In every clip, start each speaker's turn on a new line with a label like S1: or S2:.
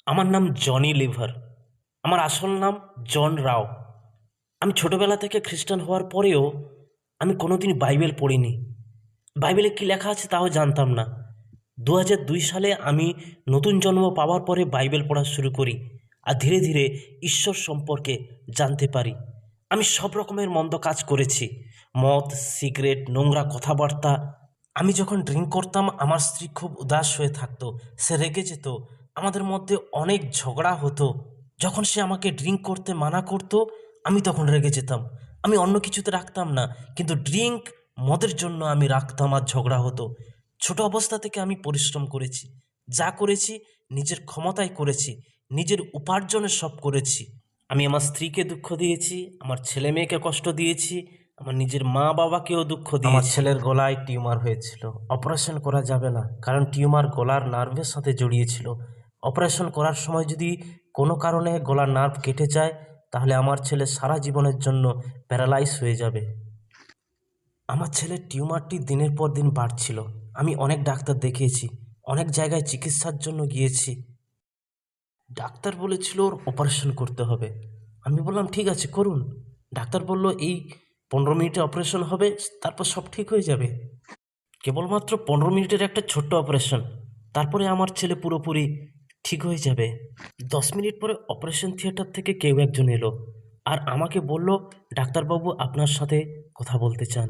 S1: আমার নাম Johnny liver. আমার আসল নাম জন রাও। আমি ছোটবেলা থেকে খ্রিস্টান হওয়ার পরেও আমি কোনোদিন বাইবেল পড়িনি। বাইবেলে কী লেখা আছে তাও জানতাম না। 2002 সালে আমি নতুন জন্ম পাওয়ার পরে বাইবেল পড়া শুরু করি আর ধীরে ধীরে ঈশ্বর সম্পর্কে জানতে পারি। আমি সব রকমের মন্দ কাজ করেছি, মদ, সিগারেট, নোংরা কথাবার্তা। আমি যখন ড্রিঙ্ক করতাম আমার স্ত্রী খুব উদাস হয়ে থাকতো, সে রেগে যেত, আমাদের মধ্যে অনেক ঝগড়া হতো। যখন সে আমাকে ড্রিঙ্ক করতে মানা করতো আমি তখন রেগে যেতাম। আমি অন্য কিছুতে রাখতাম না, কিন্তু ড্রিঙ্ক, মদের জন্য আমি রাখতাম আর ঝগড়া হতো। ছোট অবস্থা থেকে আমি পরিশ্রম করেছি, যা করেছি নিজের ক্ষমতায় করেছি, নিজের উপার্জনে সব করেছি। আমি আমার স্ত্রীকে দুঃখ দিয়েছি, আমার ছেলে মেয়েকে কষ্ট দিয়েছি, আমার নিজের মা বাবাকেও দুঃখ দিয়েছি। আমার ছেলের গলায় টিউমার হয়েছিল, অপারেশন করা যাবে না, কারণ টিউমার গলার নার্ভের সাথে জড়িয়েছিল। অপারেশন করার সময় যদি কোনো কারণে গলার নার্ভ কেটে যায় তাহলে আমার ছেলে সারা জীবনের জন্য প্যারালাইজ হয়ে যাবে। আমার ছেলের টিউমারটি দিনের পর দিন বাড়ছিল। আমি অনেক ডাক্তার দেখিয়েছি, অনেক জায়গায় চিকিৎসার জন্য গিয়েছি। ডাক্তার বলেছিল ওর অপারেশন করতে হবে। আমি বললাম ঠিক আছে করুন। ডাক্তার বলল এই 15 মিনিটে অপারেশন হবে, তারপর সব ঠিক হয়ে যাবে। কেবলমাত্র 15 মিনিটের একটা ছোট্ট অপারেশন, তারপরে আমার ছেলে পুরোপুরি ঠিক হয়ে যাবে। 10 মিনিট পরে অপারেশন থিয়েটার থেকে কেউ একজন এলো আর আমাকে বলল, ডাক্তারবাবু আপনার সাথে কথা বলতে চান।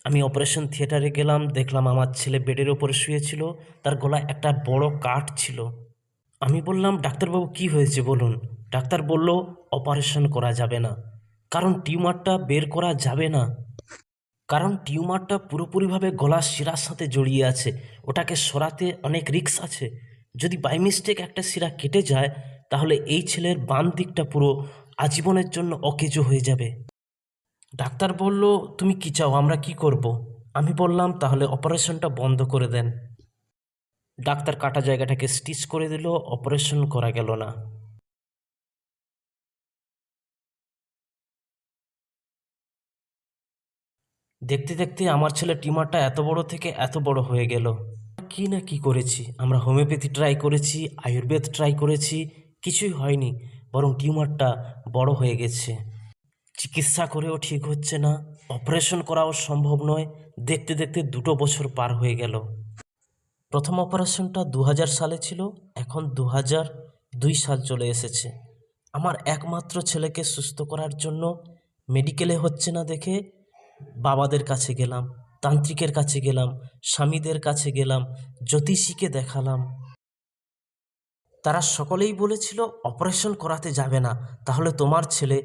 S1: আমি অপারেশন থিয়েটারে গেলাম, দেখলাম আমার ছেলে বেডের ওপরে শুয়েছিল, তার গলায় একটা বড় কাট ছিল। আমি বললাম ডাক্তারবাবু কি হয়েছে বলুন। ডাক্তার বলল অপারেশন করা যাবে না, কারণ টিউমারটা বের করা যাবে না, কারণ টিউমারটা পুরোপুরিভাবে গলার শিরার সাথে জড়িয়ে আছে, ওটাকে সরাতে অনেক রিস্ক আছে। যদি বাই মিস্টেক একটা শিরা কেটে যায় তাহলে এই ছেলের বাম দিকটা পুরো আজীবনের জন্য অকেজো হয়ে যাবে। ডাক্তার বলল তুমি কি চাও, আমরা কি করব? আমি বললাম তাহলে অপারেশনটা বন্ধ করে দেন। ডাক্তার কাটা জায়গাটাকে স্টিচ করে দিল, অপারেশন করা গেল না। দেখতে দেখতে আমার ছেলের টিউমারটা এত বড় থেকে এত বড় হয়ে গেল। কি না কি করেছি, আমরা হোমিওপ্যাথি ট্রাই করেছি, আয়ুর্বেদ ট্রাই করেছি, কিছুই হয়নি, বরং টিউমারটা বড় হয়ে গেছে। চিকিৎসা করেও ঠিক হচ্ছে না, অপারেশন করাও সম্ভব নয়। দেখতে দেখতে 2 বছর পার হয়ে গেল। প্রথম অপারেশনটা 2000 সালে ছিল, এখন 2002 সাল চলে এসেছে। আমার একমাত্র ছেলেকে সুস্থ করার জন্য মেডিকেলে হচ্ছে না দেখে বাবাদের কাছে গেলাম, তান্ত্রিকের কাছে গেলাম, স্বামীদের কাছে গেলাম, জ্যোতিষীকে দেখালাম। তারা সকলেই বলেছিল অপারেশন করাতে যাবে না, তাহলে তোমার ছেলে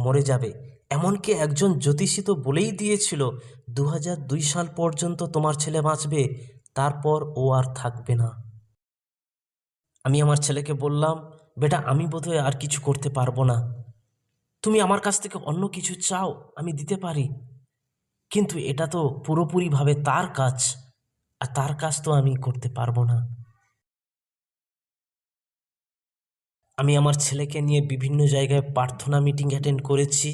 S1: মরে যাবে। এমনকি একজন জ্যোতিষী তো বলেই দিয়েছিল 2002 সাল পর্যন্ত তোমার ছেলে বাঁচবে, তারপর ও আর থাকবে না। আমি আমার ছেলেকে বললাম, বেটা আমি বোধহয় আর কিছু করতে পারবো না, তুমি আমার কাছ থেকে অন্য কিছু চাও আমি দিতে পারি, কিন্তু এটা তো পুরোপুরিভাবে তার কাজ, আর তার কাজ তো আমি করতে পারবো না। আমি আমার ছেলেকে নিয়ে বিভিন্ন জায়গায় প্রার্থনা মিটিং অ্যাটেন্ড করেছি,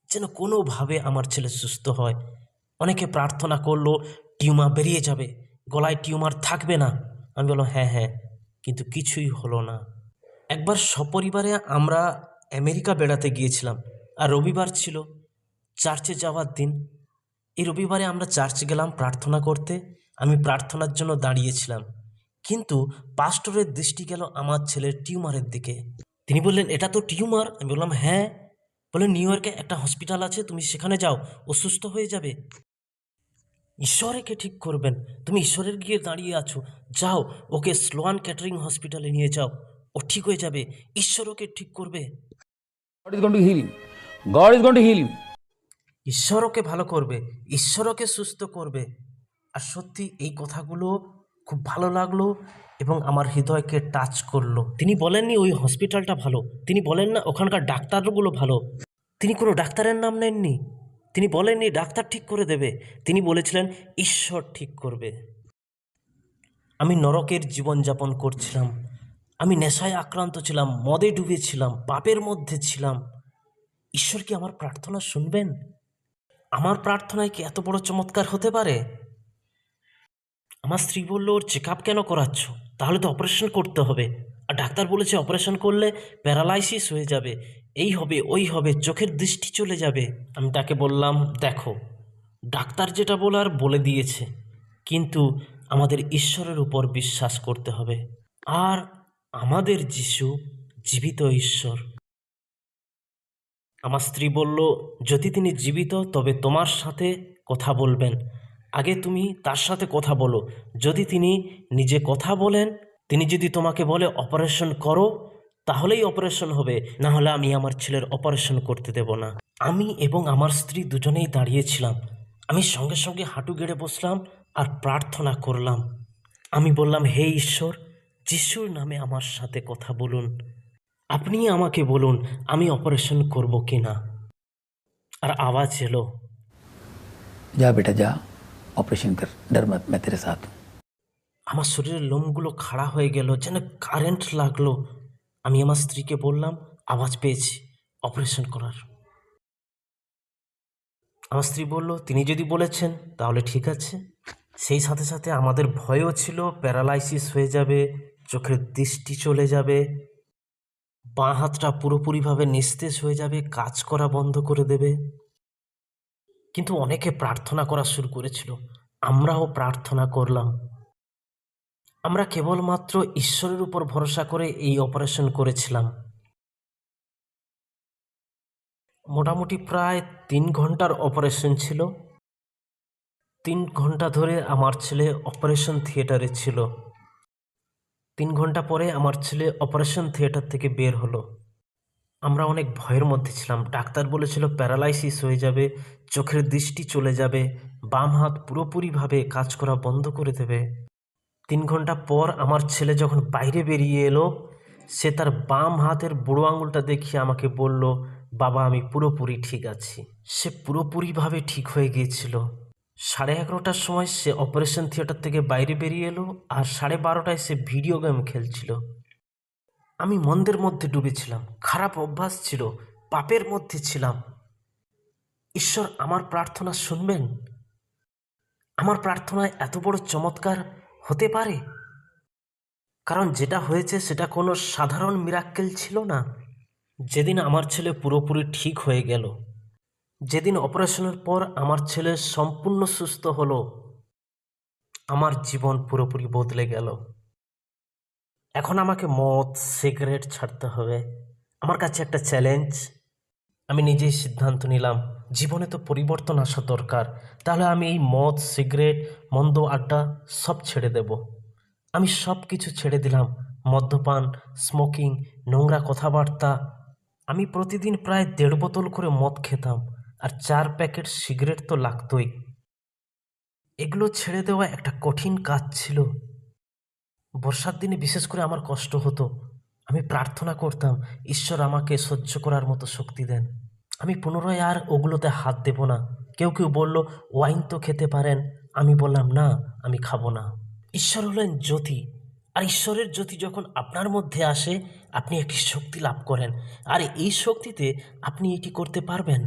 S1: যেন কোনোভাবে আমার ছেলে সুস্থ হয়। অনেকে প্রার্থনা করলো টিউমার বেরিয়ে যাবে, গলায় টিউমার থাকবে না। আমি বললাম হ্যাঁ হ্যাঁ, কিন্তু কিছুই হলো না। একবার সপরিবারে আমরা আমেরিকা বেড়াতে গিয়েছিলাম, আর রবিবার ছিল, চার্চে যাওয়ার দিন। এই রবিবারে আমরা চার্চে গেলাম প্রার্থনা করতে। আমি প্রার্থনার জন্য দাঁড়িয়েছিলাম, কিন্তু পাস্টরের দৃষ্টি গেল আমার ছেলের টিউমারের দিকে। তিনি বললেন এটা তো টিউমার। আমি বললাম হ্যাঁ। বললেন নিউ ইয়র্কে একটা হসপিটাল আছে, তুমি সেখানে যাও, ও সুস্থ হয়ে যাবে। ঈশ্বর একে ঠিক করবেন, তুমি ঈশ্বরের গিয়ে দাঁড়িয়ে আছো, যাও ওকে স্লোয়ান ক্যাটারিং হসপিটালে নিয়ে যাও, ও ঠিক হয়ে যাবে, ঈশ্বর ওকে ঠিক করবে।
S2: God is going to heal him. God is going to heal him.
S1: ঈশ্বর ওকে ভালো করবে, ঈশ্বর ওকে সুস্থ করবে। আর সত্যি এই কথাগুলো খুব ভালো লাগলো এবং আমার হৃদয়কে টাচ করলো। তিনি বলেননি ওই হসপিটালটা ভালো, তিনি বলেন না ওখানকার ডাক্তারগুলো ভালো, তিনি কোনো ডাক্তারের নাম নেননি, তিনি বলেননি ডাক্তার ঠিক করে দেবে, তিনি বলেছিলেন ঈশ্বর ঠিক করবে। আমি নরকের জীবনযাপন করছিলাম, আমি নেশায় আক্রান্ত ছিলাম, মদে ডুবেছিলাম, পাপের মধ্যে ছিলাম। ঈশ্বর কি আমার প্রার্থনা শুনবেন? আমার প্রার্থনায় কি এত বড় চমৎকার হতে পারে? আমার স্ত্রী বলল ওর চেক আপ কেন করাচ্ছ, তাহলে তো অপারেশন করতে হবে। আর ডাক্তার বলেছে অপারেশন করলে প্যারালাইসিস হয়ে যাবে, এই হবে ওই হবে, চোখের দৃষ্টি চলে যাবে। আমি তাকে বললাম, দেখো, ডাক্তার যেটা বলার বলে দিয়েছে, কিন্তু আমাদের ঈশ্বরের উপর বিশ্বাস করতে হবে। আর আমাদের যিশু জীবিত ঈশ্বর। আমার স্ত্রী বলল, যদি তিনি জীবিত তবে তোমার সাথে কথা বলবেন, আগে তুমি তার সাথে কথা বলো। যদি তিনি নিজে কথা বলেন, তিনি যদি তোমাকে বলে অপারেশন করো, তাহলেই অপারেশন হবে, না হলে আমি আমার ছেলের অপারেশন করতে দেব না। আমি এবং আমার স্ত্রী দুজনেই দাঁড়িয়েছিলাম। আমি সঙ্গে সঙ্গে হাঁটু গেড়ে বসলাম আর প্রার্থনা করলাম। আমি বললাম, হে ঈশ্বর, যিশুর নামে আমার সাথে কথা বলুন। আপনি আমাকে বলুন আমি অপারেশন করব কি না। আর আওয়াজ এলো,
S2: जा बेटा जा, ऑपरेशन कर, डर मत, मैं तेरे साथ हूँ।
S1: আমার শরীরের লোমগুলো খাড়া হয়ে গেল, যেন কারেন্ট লাগলো। আমি আমার স্ত্রীকে বললাম, আওয়াজ পেয়েছি অপারেশন করার। আমার স্ত্রী বলল, তিনি যদি বলেছেন তাহলে ঠিক আছে। সেই সাথে সাথে আমাদের ভয়ও ছিল প্যারালাইসিস হয়ে যাবে, চোখের দৃষ্টি চলে যাবে, বাঁ হাতটা পুরোপুরিভাবে নিস্তেজ হয়ে যাবে, কাজ করা বন্ধ করে দেবে। কিন্তু অনেকে প্রার্থনা করা শুরু করেছিল, আমরাও প্রার্থনা করলাম। আমরা কেবলমাত্র ঈশ্বরের উপর ভরসা করে এই অপারেশন করেছিলাম। মোটামুটি প্রায় 3 ঘন্টার অপারেশন ছিল। 3 ঘন্টা ধরে আমার ছেলে অপারেশন থিয়েটারে ছিল। 3 ঘন্টা পরে আমার ছেলে অপারেশন থিয়েটার থেকে বের হলো। আমরা অনেক ভয়ের মধ্যে ছিলাম। ডাক্তার বলেছিল প্যারালাইসিস হয়ে যাবে, চোখের দৃষ্টি চলে যাবে, বাম হাত পুরোপুরিভাবে কাজ করা বন্ধ করে দেবে। 3 ঘন্টা পর আমার ছেলে যখন বাইরে বেরিয়ে এলো, সে তার বাম হাতের বুড়ো আঙুলটা দেখিয়ে আমাকে বলল, বাবা আমি পুরোপুরি ঠিক আছি। সে পুরোপুরিভাবে ঠিক হয়ে গিয়েছিল। 11:30টার সময় সে অপারেশন থিয়েটার থেকে বাইরে বেরিয়ে এলো, আর 12:30টায় সে ভিডিও গেম খেলছিল। আমি মন্দের মধ্যে ডুবেছিলাম, খারাপ অভ্যাস ছিল, পাপের মধ্যে ছিলাম। ঈশ্বর আমার প্রার্থনা শুনবেন? আমার প্রার্থনায় এত বড় চমৎকার হতে পারে? কারণ যেটা হয়েছে সেটা কোনো সাধারণ মিরাক্কেল ছিল না। যেদিন আমার ছেলে পুরোপুরি ঠিক হয়ে গেল, যেদিন অপারেশনের পর আমার ছেলে সম্পূর্ণ সুস্থ হলো, আমার জীবন পুরোপুরি বদলে গেল। এখন আমাকে মদ সিগারেট ছাড়তে হবে। আমার কাছে একটা চ্যালেঞ্জ। আমি নিজেই সিদ্ধান্ত নিলাম, জীবনে তো পরিবর্তন আসা দরকার। তাহলে আমি এই মদ সিগারেট মন্দ আড্ডা সব ছেড়ে দেব। আমি সব কিছু ছেড়ে দিলাম, মদ্যপান, স্মোকিং, নোংরা কথাবার্তা। আমি প্রতিদিন প্রায় 1.5 বোতল করে মদ খেতাম, আর 4 প্যাকেট সিগারেট তো লাগতোই। এগুলো ছেড়ে দেওয়া একটা কঠিন কাজ ছিল। বর্ষার দিনে বিশেষ করে আমার কষ্ট হতো। আমি প্রার্থনা করতাম, ঈশ্বর আমাকে সহ্য করার মতো শক্তি দেন। আমি পুনরায় আর ওগুলোতে হাত দেব না। কেউ কেউ বলল ওয়াইন তো খেতে পারেন। আমি বললাম না, আমি খাবো না। ঈশ্বর হলেন জ্যোতি, আর ঈশ্বরের জ্যোতি যখন আপনার মধ্যে আসে, আপনি একটি শক্তি লাভ করেন, আর এই শক্তিতে আপনি এটি করতে পারবেন।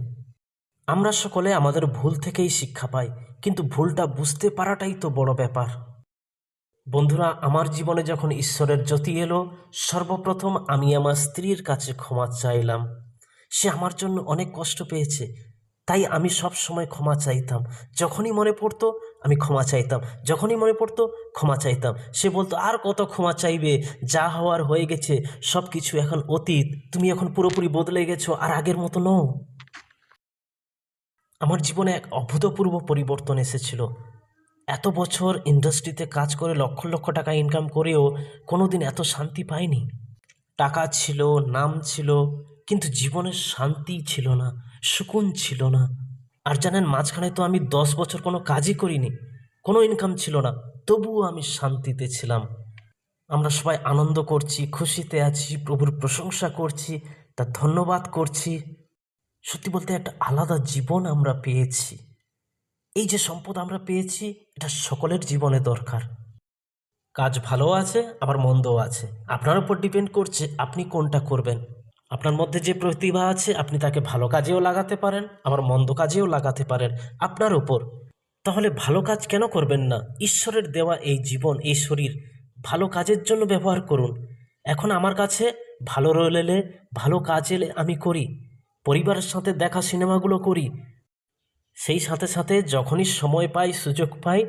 S1: আমরা সকলে আমাদের ভুল থেকেই শিক্ষা পাই, কিন্তু ভুলটা বুঝতে পারাটাই তো বড় ব্যাপার। বন্ধুরা, আমার জীবনে যখন ঈশ্বরের জ্যোতি এলো, সর্বপ্রথম আমি আমার স্ত্রীর কাছে ক্ষমা চাইলাম। সে আমার জন্য অনেক কষ্ট পেয়েছে, তাই আমি সব সময় ক্ষমা চাইতাম। যখনই মনে পড়তো আমি ক্ষমা চাইতাম, যখনই মনে পড়তো ক্ষমা চাইতাম। সে বলতো, আর কত ক্ষমা চাইবে, যা হওয়ার হয়ে গেছে, সব কিছু এখন অতীত, তুমি এখন পুরোপুরি বদলে গেছো, আর আগের মতো নও। আমার জীবনে এক অভূতপূর্ব পরিবর্তন এসেছিল। এত বছর ইন্ডাস্ট্রিতে কাজ করে লক্ষ লক্ষ টাকা ইনকাম করেও কোনোদিন এত শান্তি পাইনি। টাকা ছিল, নাম ছিল, কিন্তু জীবনের শান্তি ছিল না, সুকুন ছিল না। আর জানেন, মাঝখানে তো আমি 10 বছর কোনো কাজই করিনি, কোনো ইনকাম ছিল না, তবুও আমি শান্তিতে ছিলাম। আমরা সবাই আনন্দ করছি, খুশিতে আছি, প্রভুর প্রশংসা করছি, তার ধন্যবাদ করছি। সত্যি বলতে একটা আলাদা জীবন আমরা পেয়েছি। এই যে সম্পদ আমরা পেয়েছি, এটা সকলের জীবনে দরকার। কাজ ভালো আছে, আবার মন্দও আছে। আপনার উপর ডিপেন্ড করছে আপনি কোনটা করবেন। আপনার মধ্যে যে প্রতিভা আছে, আপনি তাকে ভালো কাজেও লাগাতে পারেন, আবার মন্দ কাজেও লাগাতে পারেন, আপনার উপর। তাহলে ভালো কাজ কেন করবেন না? ঈশ্বরের দেওয়া এই জীবন, এই শরীর ভালো কাজের জন্য ব্যবহার করুন। এখন আমার কাছে ভালো রোল এলে, ভালো কাজ এলে আমি করি, পরিবারের সাথে দেখা সিনেমাগুলো করি, সেই সাথে সাথে যখনই সময় পাই, সুযোগ পাই,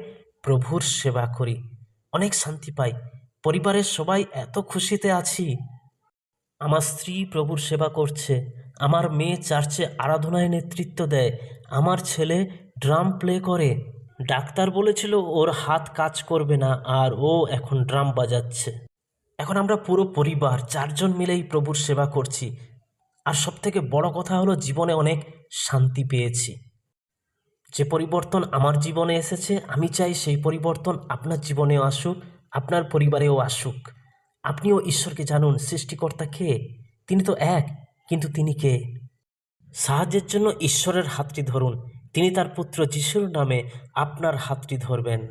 S1: প্রভুর সেবা করি, অনেক শান্তি পাই, পরিবারের সবাই এত খুশিতে আছি। আমার স্ত্রী প্রভুর সেবা করছে, আমার মেয়ে চার্চে আরাধনায় নেতৃত্ব দেয়, আমার ছেলে ড্রাম প্লে করে। ডাক্তার বলেছিল ওর হাত কাজ করবে না, আর ও এখন ড্রাম বাজাচ্ছে। এখন আমরা পুরো পরিবার 4 জন মিলেই প্রভুর সেবা করছি। আর সবথেকে বড় কথা হলো জীবনে অনেক শান্তি পেয়েছি। যে পরিবর্তন আমার জীবনে এসেছে, আমি চাই সেই পরিবর্তন আপনার জীবনেও আসুক, আপনার পরিবারেও আসুক। আপনিও ঈশ্বরকে জানুন, সৃষ্টিকর্তা কে? তিনি তো এক, কিন্তু তিনি কে? সাহায্যের জন্য ঈশ্বরের হাতটি ধরুন, তিনি তার পুত্র যিশুর নামে আপনার হাতটি ধরবেন।